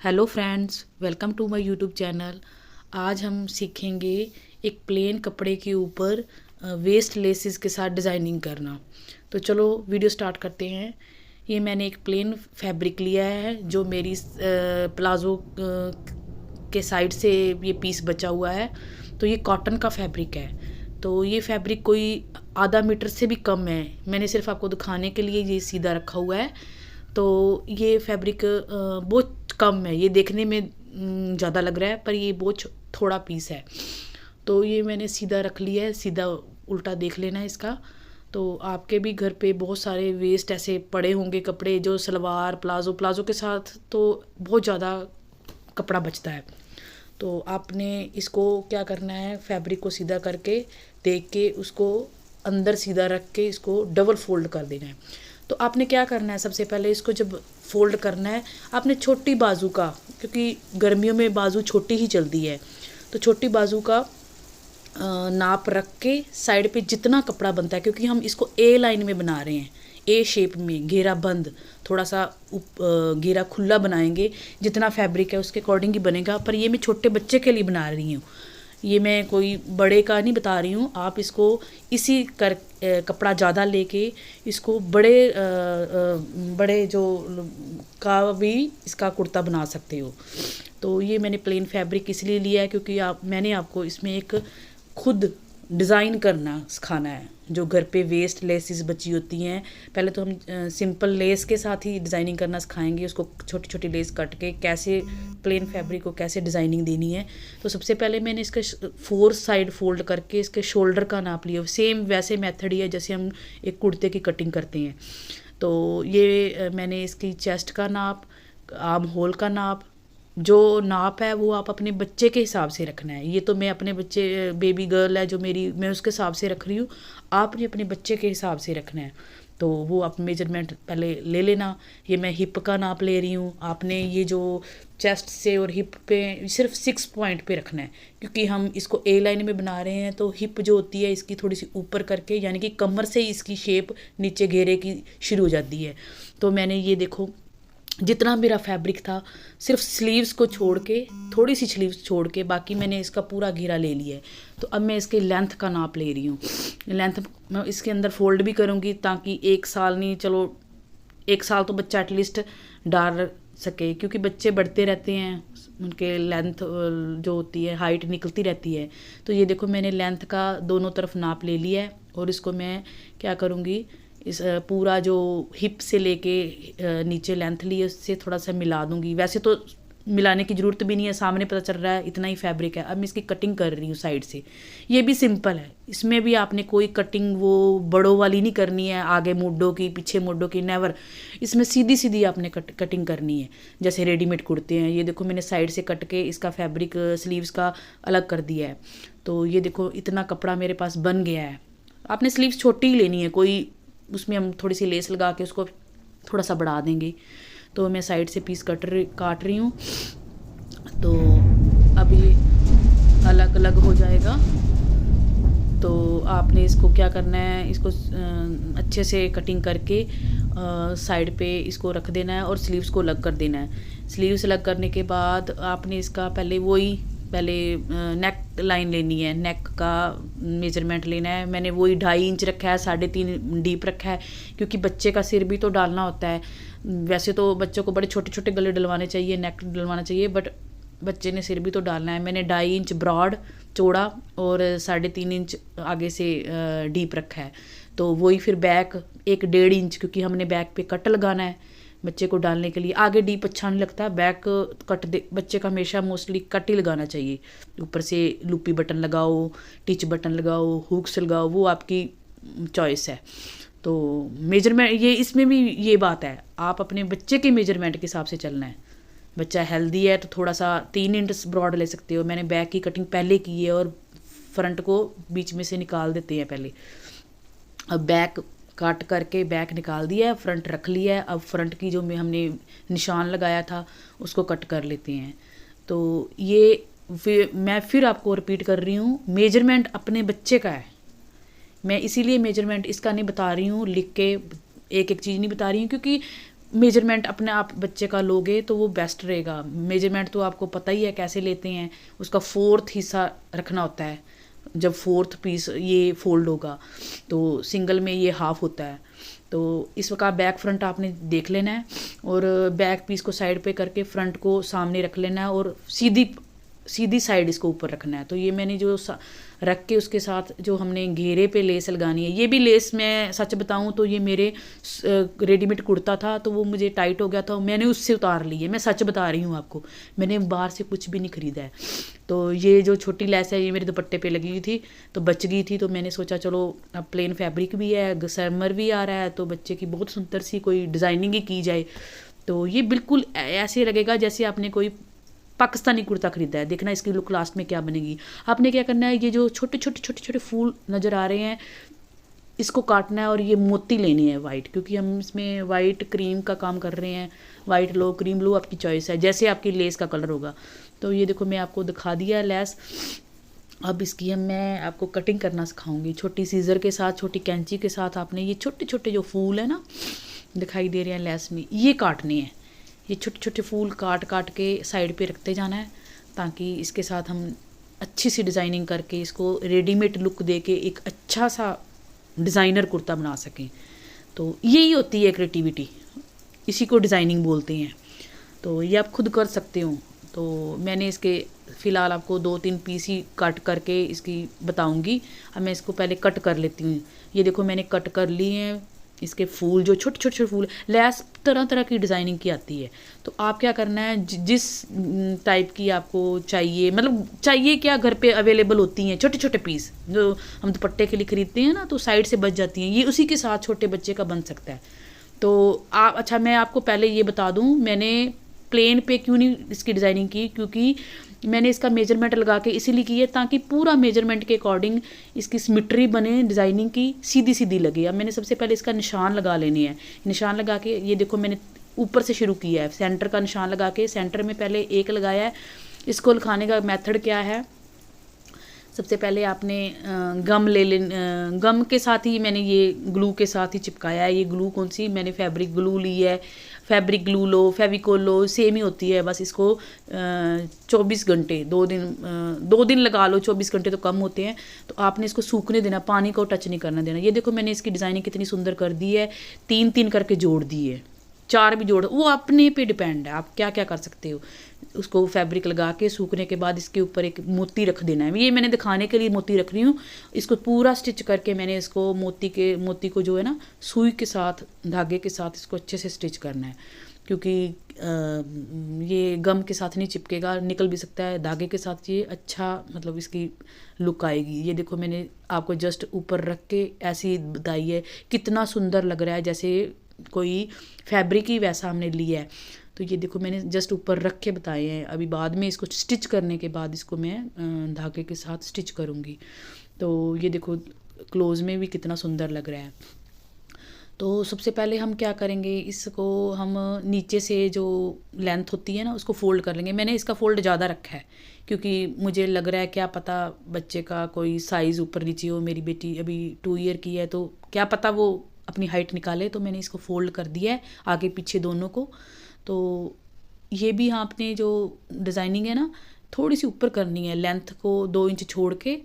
Hello friends, welcome to my YouTube channel. आज हम सीखेंगे एक प्लेन कपड़े के ऊपर वेस्ट लेसेस के साथ डिज़ाइनिंग करना। तो चलो वीडियो स्टार्ट करते हैं। ये मैंने एक प्लेन फैब्रिक लिया है जो मेरी प्लाज़ो के साइड से ये पीस बचा हुआ है। तो ये कॉटन का फैब्रिक है। तो ये फैब्रिक कोई आधा मीटर से भी कम है। मैंने सिर्फ आपको दिखाने के लिए ये सीधा रखा हुआ है। तो ये फैब्रिक बहुत कम है, ये देखने में ज़्यादा लग रहा है पर ये बहुत थोड़ा पीस है। तो ये मैंने सीधा रख लिया है, सीधा उल्टा देख लेना है इसका। तो आपके भी घर पे बहुत सारे वेस्ट ऐसे पड़े होंगे कपड़े, जो सलवार प्लाज़ो के साथ तो बहुत ज़्यादा कपड़ा बचता है। तो आपने इसको क्या करना है, फैब्रिक को सीधा करके देख के उसको अंदर सीधा रख के इसको डबल फोल्ड कर देना है। तो आपने क्या करना है, सबसे पहले इसको जब फोल्ड करना है आपने छोटी बाजू का, क्योंकि गर्मियों में बाजू छोटी ही चलती है, तो छोटी बाजू का नाप रख के साइड पे जितना कपड़ा बनता है, क्योंकि हम इसको ए लाइन में बना रहे हैं, ए शेप में घेरा बंद, थोड़ा सा घेरा खुला बनाएंगे। जितना फैब्रिक है उसके अकॉर्डिंग ही बनेगा, पर ये मैं छोटे बच्चे के लिए बना रही हूँ, ये मैं कोई बड़े का नहीं बता रही हूँ। आप इसको इसी कपड़ा ज़्यादा लेके इसको बड़े जो का भी इसका कुर्ता बना सकते हो। तो ये मैंने प्लेन फैब्रिक इसलिए लिया है क्योंकि मैंने आपको इसमें एक खुद डिज़ाइन करना सिखाना है। जो घर पे वेस्ट लेसेस बची होती हैं, पहले तो हम सिंपल लेस के साथ ही डिज़ाइनिंग करना सिखाएंगे, उसको छोटी छोटी लेस कट के कैसे प्लेन फैब्रिक को कैसे डिज़ाइनिंग देनी है। तो सबसे पहले मैंने इसका 4 साइड फोल्ड करके इसके शोल्डर का नाप लिया। सेम वैसे मेथड ही है जैसे हम एक कुर्ते की कटिंग करते हैं। तो ये मैंने इसकी चेस्ट का नाप, आर्म होल का नाप, जो नाप है वो आप अपने बच्चे के हिसाब से रखना है। ये तो मैं अपने बच्चे, बेबी गर्ल है जो मेरी, मैं उसके हिसाब से रख रही हूँ, आपने अपने बच्चे के हिसाब से रखना है। तो वो आप मेजरमेंट पहले ले लेना। ये मैं हिप का नाप ले रही हूँ। आपने ये जो चेस्ट से और हिप पे सिर्फ 6 पॉइंट पे रखना है, क्योंकि हम इसको ए लाइन में बना रहे हैं। तो हिप जो होती है इसकी थोड़ी सी ऊपर करके, यानी कि कमर से ही इसकी शेप नीचे घेरे की शुरू हो जाती है। तो मैंने ये देखो, जितना मेरा फैब्रिक था सिर्फ स्लीव्स को छोड़ के, थोड़ी सी स्लीव्स छोड़ के, बाकी मैंने इसका पूरा घेरा ले लिया है। तो अब मैं इसके लेंथ का नाप ले रही हूँ। लेंथ मैं इसके अंदर फोल्ड भी करूँगी ताकि 1 साल नहीं, चलो 1 साल तो बच्चा एटलीस्ट डाल सके, क्योंकि बच्चे बढ़ते रहते हैं, उनके लेंथ जो होती है हाइट निकलती रहती है। तो ये देखो मैंने लेंथ का दोनों तरफ नाप ले लिया है। और इसको मैं क्या करूँगी, इस पूरा जो हिप से लेके नीचे लेंथ ली है उससे थोड़ा सा मिला दूंगी। वैसे तो मिलाने की ज़रूरत भी नहीं है, सामने पता चल रहा है इतना ही फैब्रिक है। अब मैं इसकी कटिंग कर रही हूँ साइड से। ये भी सिंपल है, इसमें भी आपने कोई कटिंग वो बड़ों वाली नहीं करनी है, आगे मोडों की पीछे मोडों की, नेवर। इसमें सीधी सीधी आपने कटिंग करनी है जैसे रेडीमेड कुर्ते हैं। ये देखो मैंने साइड से कट के इसका फैब्रिक स्लीव्स का अलग कर दिया है। तो ये देखो इतना कपड़ा मेरे पास बन गया है। आपने स्लीव्स छोटी ही लेनी है, कोई उसमें हम थोड़ी सी लेस लगा के उसको थोड़ा सा बढ़ा देंगे। तो मैं साइड से पीस काट रही हूँ। तो अब ये अलग अलग हो जाएगा। तो आपने इसको क्या करना है, इसको अच्छे से कटिंग करके साइड पे इसको रख देना है और स्लीव्स को अलग कर देना है। स्लीव्स अलग करने के बाद आपने इसका पहले नेक लाइन लेनी है, नेक का मेजरमेंट लेना है। मैंने वही 2.5 इंच रखा है, 3.5 डीप रखा है, क्योंकि बच्चे का सिर भी तो डालना होता है। वैसे तो बच्चों को बड़े छोटे छोटे गले डलवाने चाहिए, नेक डलवाना चाहिए, बट बच्चे ने सिर भी तो डालना है। मैंने 2.5 इंच ब्रॉड चौड़ा और 3.5 इंच आगे से डीप रखा है। तो वही फिर बैक 1.5 इंच, क्योंकि हमने बैक पे कट लगाना है बच्चे को डालने के लिए। आगे डीप अच्छा नहीं लगता, बैक कट बच्चे का हमेशा मोस्टली कट ही लगाना चाहिए। ऊपर से लूपी बटन लगाओ, टिच बटन लगाओ, हुक्स लगाओ, वो आपकी चॉइस है। तो मेजरमेंट ये इसमें भी ये बात है, आप अपने बच्चे के मेजरमेंट के हिसाब से चलना है। बच्चा हेल्दी है तो थोड़ा सा 3 इंच ब्रॉड ले सकते हो। मैंने बैक की कटिंग पहले की है और फ्रंट को बीच में से निकाल देते हैं पहले। अब बैक काट करके बैक निकाल दिया है, फ्रंट रख लिया है। अब फ्रंट की जो में हमने निशान लगाया था उसको कट कर लेते हैं। तो ये मैं फिर आपको रिपीट कर रही हूँ, मेजरमेंट अपने बच्चे का है। मैं इसीलिए मेजरमेंट इसका नहीं बता रही हूँ लिख के, एक एक चीज़ नहीं बता रही हूँ, क्योंकि मेजरमेंट अपने आप बच्चे का लोगे तो वो बेस्ट रहेगा। मेजरमेंट तो आपको पता ही है कैसे लेते हैं, उसका 4th हिस्सा रखना होता है। जब 4th पीस ये फोल्ड होगा तो सिंगल में ये हाफ होता है। तो इस वक्त बैक फ्रंट आपने देख लेना है और बैक पीस को साइड पे करके फ्रंट को सामने रख लेना है और सीधी सीधी साइड इसको ऊपर रखना है। तो ये मैंने जो रख के उसके साथ जो हमने घेरे पे लेस लगानी है, ये भी लेस मैं सच बताऊं तो ये मेरे रेडीमेड कुर्ता था तो वो मुझे टाइट हो गया था, मैंने उससे उतार ली है। मैं सच बता रही हूँ आपको, मैंने बाहर से कुछ भी नहीं खरीदा है। तो ये जो छोटी लेस है ये मेरे दुपट्टे पे लगी हुई थी तो बच गई थी, तो मैंने सोचा चलो अब प्लेन फैब्रिक भी है, समर भी आ रहा है तो बच्चे की बहुत सुंदर सी कोई डिज़ाइनिंग ही की जाए। तो ये बिल्कुल ऐसे लगेगा जैसे आपने कोई पाकिस्तानी कुर्ता खरीदा है। देखना इसकी लुक लास्ट में क्या बनेगी। आपने क्या करना है, ये जो छोटे छोटे छोटे छोटे फूल नज़र आ रहे हैं इसको काटना है और ये मोती लेनी है वाइट, क्योंकि हम इसमें वाइट क्रीम का काम कर रहे हैं। वाइट लो, क्रीम लो, आपकी चॉइस है, जैसे आपकी लेस का कलर होगा। तो ये देखो मैं आपको दिखा दिया है लेस। अब इसकी मैं आपको कटिंग करना सिखाऊंगी छोटी सीज़र के साथ, छोटी कैंची के साथ। आपने ये छोटे छोटे जो फूल है ना दिखाई दे रहे हैं लेस में, ये काटने हैं। ये छोटे छोटे फूल काट काट के साइड पे रखते जाना है ताकि इसके साथ हम अच्छी सी डिज़ाइनिंग करके इसको रेडीमेड लुक दे के एक अच्छा सा डिज़ाइनर कुर्ता बना सकें। तो यही होती है क्रिएटिविटी, इसी को डिज़ाइनिंग बोलते हैं। तो ये आप खुद कर सकते हो। तो मैंने इसके फ़िलहाल आपको 2-3 पीस ही कट करके इसकी बताऊंगी। अब मैं इसको पहले कट कर लेती हूँ। ये देखो मैंने कट कर लिए हैं इसके फूल, जो छोटे छोटे छोटे फूल। लेस तरह तरह की डिज़ाइनिंग की आती है। तो आप क्या करना है, जिस टाइप की आपको चाहिए, मतलब चाहिए क्या, घर पे अवेलेबल होती हैं छोटे छोटे पीस जो हम दुपट्टे के लिए खरीदते हैं ना, तो साइड से बच जाती हैं, ये उसी के साथ छोटे बच्चे का बन सकता है। तो आप अच्छा मैं आपको पहले ये बता दूं, मैंने प्लेन पे क्यों नहीं इसकी डिज़ाइनिंग की, क्योंकि मैंने इसका मेजरमेंट लगा के इसीलिए की है ताकि पूरा मेजरमेंट के अकॉर्डिंग इसकी सिमेट्री बने, डिज़ाइनिंग की सीधी सीधी लगे। अब मैंने सबसे पहले इसका निशान लगा लेने हैं। निशान लगा के ये देखो मैंने ऊपर से शुरू किया है, सेंटर का निशान लगा के सेंटर में पहले एक लगाया है। इसको लिखाने का मेथड क्या है, सबसे पहले आपने गम ले लें, गम के साथ ही मैंने ये ग्लू के साथ ही चिपकाया है। ये ग्लू कौन सी, मैंने फैब्रिक ग्लू ली है। फैब्रिक ग्लू लो, फेविकोल लो, सेम ही होती है, बस इसको 24 घंटे 2 दिन लगा लो, 24 घंटे तो कम होते हैं। तो आपने इसको सूखने देना, पानी को टच नहीं करना देना। ये देखो मैंने इसकी डिज़ाइनिंग कितनी सुंदर कर दी है, 3-3 करके जोड़ दी है, 4 भी जोड़, वो अपने पे डिपेंड है आप क्या क्या कर सकते हो। उसको फैब्रिक लगा के सूखने के बाद इसके ऊपर एक मोती रख देना है। ये मैंने दिखाने के लिए मोती रख रही हूँ। इसको पूरा स्टिच करके मैंने इसको मोती को जो है ना सुई के साथ, धागे के साथ इसको अच्छे से स्टिच करना है, क्योंकि ये गम के साथ नहीं चिपकेगा, निकल भी सकता है। धागे के साथ ये अच्छा मतलब इसकी लुक आएगी। ये देखो मैंने आपको जस्ट ऊपर रख के ऐसी बताई है, कितना सुंदर लग रहा है, जैसे कोई फैब्रिक ही वैसा हमने लिया है। तो ये देखो मैंने जस्ट ऊपर रख के बताए हैं। अभी बाद में इसको स्टिच करने के बाद इसको मैं धागे के साथ स्टिच करूँगी। तो ये देखो क्लोज में भी कितना सुंदर लग रहा है। तो सबसे पहले हम क्या करेंगे, इसको हम नीचे से जो लेंथ होती है ना उसको फ़ोल्ड कर लेंगे। मैंने इसका फ़ोल्ड ज़्यादा रखा है क्योंकि मुझे लग रहा है क्या पता बच्चे का कोई साइज़ ऊपर नीचे हो। मेरी बेटी अभी 2 ईयर की है तो क्या पता वो अपनी हाइट निकाले, तो मैंने इसको फ़ोल्ड कर दिया है आगे पीछे दोनों को। तो ये भी हाँ अपने जो डिज़ाइनिंग है ना थोड़ी सी ऊपर करनी है, लेंथ को 2 इंच छोड़ के,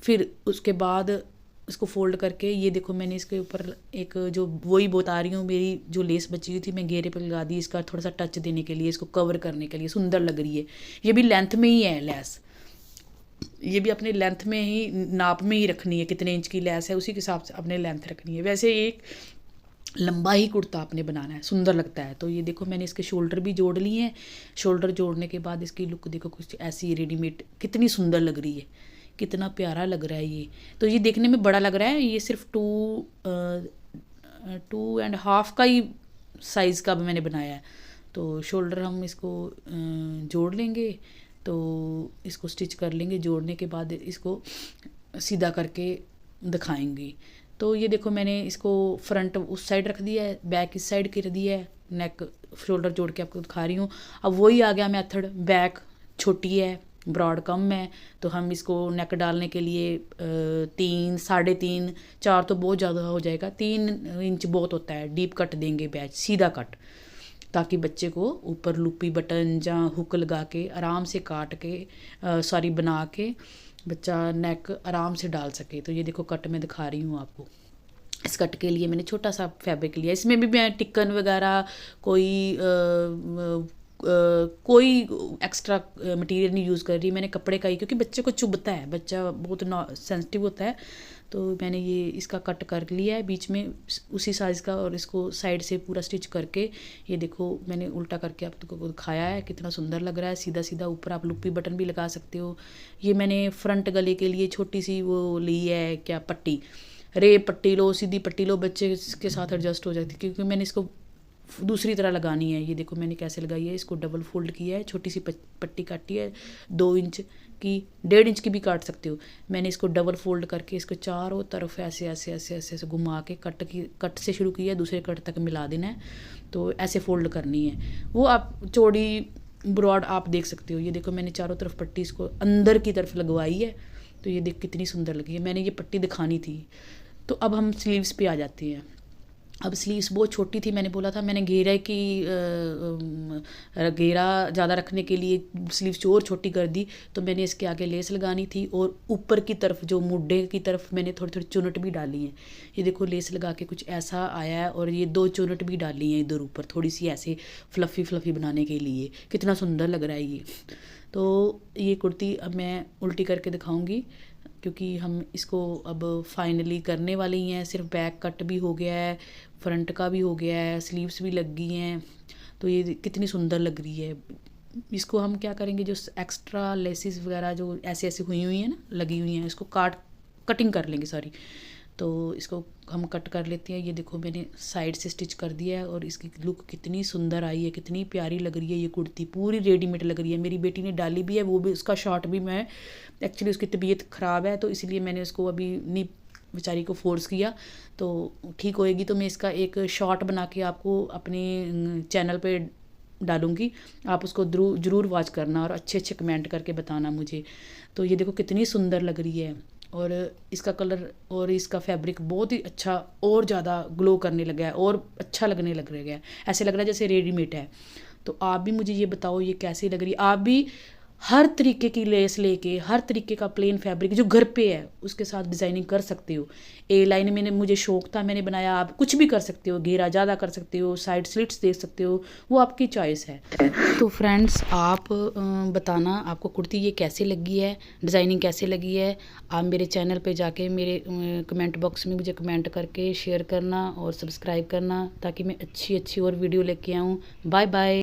फिर उसके बाद इसको फ़ोल्ड करके ये देखो मैंने इसके ऊपर एक जो वही बता रही हूँ, मेरी जो लेस बची हुई थी मैं घेरे पे लगा दी, इसका थोड़ा सा टच देने के लिए, इसको कवर करने के लिए, सुंदर लग रही है। ये भी लेंथ में ही है लेस, ये भी अपने लेंथ में ही, नाप में ही रखनी है, कितने इंच की लेस है उसी के हिसाब से अपने लेंथ रखनी है। वैसे एक लंबा ही कुर्ता आपने बनाना है, सुंदर लगता है। तो ये देखो मैंने इसके शोल्डर भी जोड़ लिए हैं। शोल्डर जोड़ने के बाद इसकी लुक देखो कुछ ऐसी रेडीमेड कितनी सुंदर लग रही है, कितना प्यारा लग रहा है ये। तो ये देखने में बड़ा लग रहा है, ये सिर्फ 2.5 का ही साइज़ का मैंने बनाया है। तो शोल्डर हम इसको जोड़ लेंगे, तो इसको स्टिच कर लेंगे। जोड़ने के बाद इसको सीधा करके दिखाएंगे। तो ये देखो मैंने इसको फ्रंट उस साइड रख दिया है, बैक इस साइड कर दिया है, नेक शोल्डर जोड़ के आपको दिखा रही हूँ। अब वही आ गया मेथड, बैक छोटी है, ब्रॉड कम है, तो हम इसको नेक डालने के लिए 3, 3.5, 4 तो बहुत ज़्यादा हो जाएगा, 3 इंच बहुत होता है। डीप कट देंगे बैच, सीधा कट, ताकि बच्चे को ऊपर लूपी बटन या हुक लगा के आराम से काट के सॉरी बना के बच्चा नेक आराम से डाल सके। तो ये देखो कट मैं दिखा रही हूँ आपको। इस कट के लिए मैंने छोटा सा फैब्रिक लिया, इसमें भी मैं टिक्कन वगैरह कोई एक्स्ट्रा मटेरियल नहीं यूज़ कर रही, मैंने कपड़े का ही, क्योंकि बच्चे को चुभता है, बच्चा बहुत सेंसिटिव होता है। तो मैंने ये इसका कट कर लिया है बीच में उसी साइज़ का, और इसको साइड से पूरा स्टिच करके ये देखो मैंने उल्टा करके आपको दिखाया है, कितना सुंदर लग रहा है सीधा सीधा। ऊपर आप लुप्पी बटन भी लगा सकते हो। ये मैंने फ्रंट गले के लिए छोटी सी वो ली है, क्या पट्टी, रेप पट्टी लो, सीधी पट्टी लो, बच्चे के साथ एडजस्ट हो जाती है, क्योंकि मैंने इसको दूसरी तरह लगानी है। ये देखो मैंने कैसे लगाई है, इसको डबल फोल्ड किया है, छोटी सी पट्टी काटी है 2 इंच की, 1.5 इंच की भी काट सकते हो। मैंने इसको डबल फोल्ड करके इसको चारों तरफ ऐसे ऐसे ऐसे ऐसे ऐसे घुमा के कट से शुरू किया है, दूसरे कट तक मिला देना है। तो ऐसे फोल्ड करनी है, वो आप चौड़ी ब्रॉड आप देख सकते हो। ये देखो मैंने चारों तरफ पट्टी इसको अंदर की तरफ लगवाई है, तो ये देख कितनी सुंदर लगी है। मैंने ये पट्टी दिखानी थी। तो अब हम स्लीव्स पे आ जाते हैं। अब स्लीव्स बहुत छोटी थी, मैंने बोला था, मैंने घेरा ज़्यादा रखने के लिए स्लीव्स और छोटी कर दी। तो मैंने इसके आगे लेस लगानी थी, और ऊपर की तरफ जो मुड्ढे की तरफ मैंने थोड़ी थोड़ी चुनट भी डाली है। ये देखो लेस लगा के कुछ ऐसा आया है, और ये 2 चुनट भी डाली हैं इधर ऊपर, थोड़ी सी ऐसे फ्लफ़ी फ्लफ़ी बनाने के लिए। कितना सुंदर लग रहा है ये। तो ये कुर्ती अब मैं उल्टी करके दिखाऊंगी, क्योंकि हम इसको अब फाइनली करने वाले ही हैं। सिर्फ बैक कट भी हो गया है, फ्रंट का भी हो गया है, स्लीव्स भी लग गई हैं। तो ये कितनी सुंदर लग रही है। इसको हम क्या करेंगे, जो एक्स्ट्रा लेसिस वगैरह जो ऐसे ऐसे हुई हुई हैं ना, लगी हुई हैं, इसको कटिंग कर लेंगे, सॉरी। तो इसको हम कट कर लेते हैं। ये देखो मैंने साइड से स्टिच कर दिया है, और इसकी लुक कितनी सुंदर आई है, कितनी प्यारी लग रही है। ये कुर्ती पूरी रेडीमेड लग रही है। मेरी बेटी ने डाली भी है, वो भी, उसका शॉर्ट भी मैं, एक्चुअली उसकी तबीयत ख़राब है, तो इसलिए मैंने उसको अभी नहीं बेचारी को फोर्स किया। तो ठीक होएगी तो मैं इसका एक शॉर्ट बना के आपको अपने चैनल पे डालूँगी, आप उसको ज़रूर वॉच करना, और अच्छे अच्छे कमेंट करके बताना मुझे। तो ये देखो कितनी सुंदर लग रही है, और इसका कलर और इसका फैब्रिक बहुत ही अच्छा, और ज़्यादा ग्लो करने लगा है, और अच्छा लगने लग रहा है, ऐसे लग रहा है जैसे रेडीमेड है। तो आप भी मुझे ये बताओ ये कैसी लग रही है। आप भी हर तरीके की लेस लेके, हर तरीके का प्लेन फैब्रिक जो घर पे है उसके साथ डिज़ाइनिंग कर सकते हो। ए लाइन में मुझे शौक था, मैंने बनाया। आप कुछ भी कर सकते हो, घेरा ज़्यादा कर सकते हो, साइड स्लिट्स दे सकते हो, वो आपकी चॉइस है। तो फ्रेंड्स आप बताना आपको कुर्ती ये कैसे लगी है, डिज़ाइनिंग कैसे लगी है। आप मेरे चैनल पे जाके मेरे कमेंट बॉक्स में मुझे कमेंट करके शेयर करना और सब्सक्राइब करना, ताकि मैं अच्छी अच्छी और वीडियो लेके आऊँ। Bye bye.